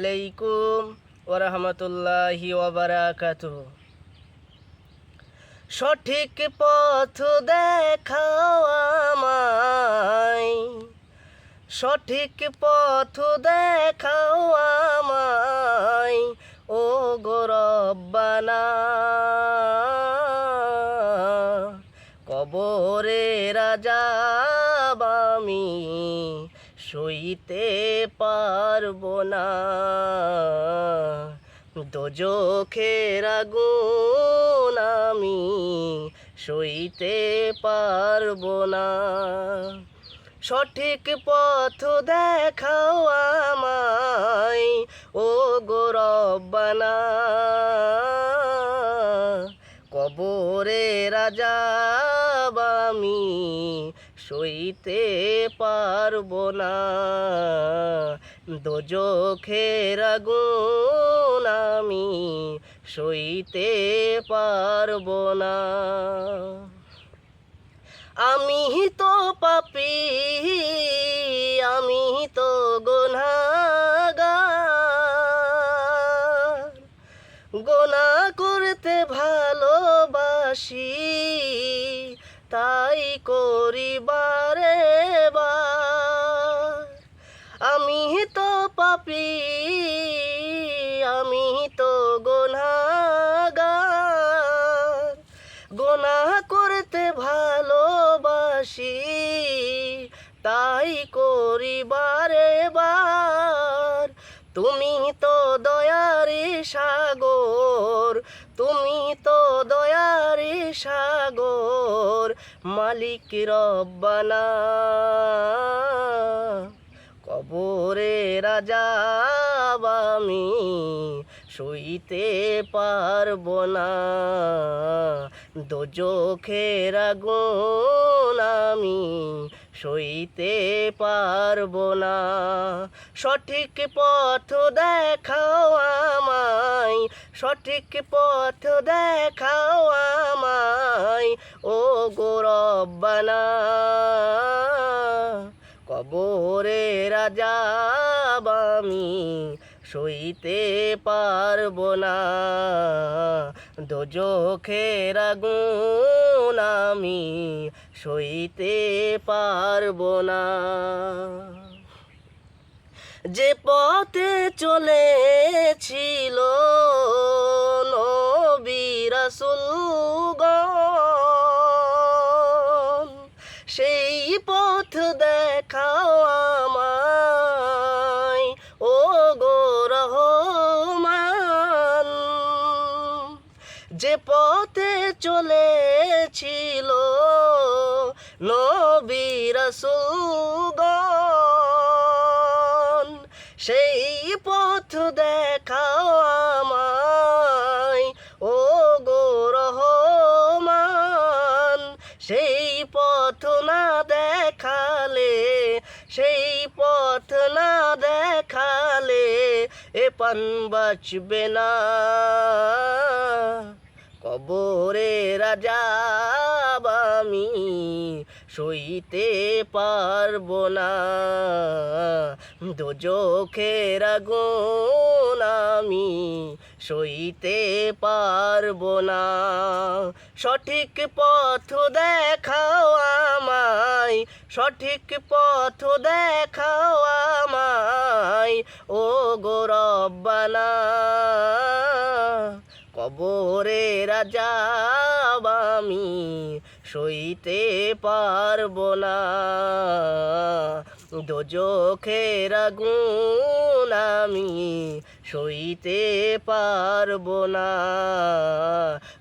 আলাইকুম ওয়া রাহমাতুল্লাহি ওয়া বারাকাতুহু। সঠিক পথ দেখাও আমায়, সঠিক পথ দেখাও আমায়, ও গো রব্বানা। কবরের আযাব আমি সইতে পারবো না, দোজখের আগুন আমি সইতে পারবো না। সঠিক পথ দেখাও আমায়, ও গো রব্বানা। কবরের আযাব আমি সইতে পারবো না, দোজখের আগুন আমি সইতে পারবো না। আমি তো পাপী, আমি তো গুনাহগার, গুনাহ করতে ভালোবাসি, তাই করি বারে বার। আমি তো পাপী, আমি তো গুনাহগার, গুনাহ করতে ভালোবাসি, তাই করি বারে বার। তুমি তো দয়ারি সাগর, তুমি তো দয়ারি সাগর, মালিক রব্বানা। কবরের আযাব আমি সইতে পারবো না, দোজখের আগুন আমি সইতে পারবো না। সঠিক পথ দেখাও আমায়, সঠিক পথ দেখাও আমায়, ও গো রব্বানা। কবরের আযাব আমি সইতে পারবো না, দোজখের আগুন আমি সইতে পারবো না। যে পথে চলেছিল নবী রাসূলগণ, সেই পথ দেখাও আমায়, ও গো রহমান। যে পথে চলেছিল নবী রাসূলগণ, সেই পথ দেখাও আমায়, ও গো রহমান। সেই পথ না দেখালে, সেই পথ না দেখালে এ প্রাণ বাঁচবে না। কবরের আযাব আমি সইতে পারবো না, দোজখের আগুন আমি সইতে পারবো না। সঠিক পথ দেখাও আমায়, সঠিক পথ দেখাও আমায়, ও গো রব্বানা। কবরের আযাব আমি সইতে পারবো না, দোজখের আগুন আমি সইতে পারবো না।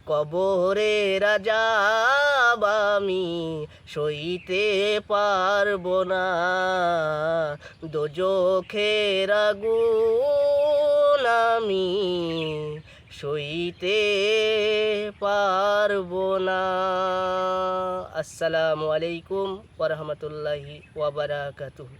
কবরের আযাব আমি সইতে পারবো না, দোজখের আগুন আমি সইতে পারবো না। আসসালামু আলাইকুম ওয়া রাহমাতুল্লাহি ওয়া বারাকাতুহু।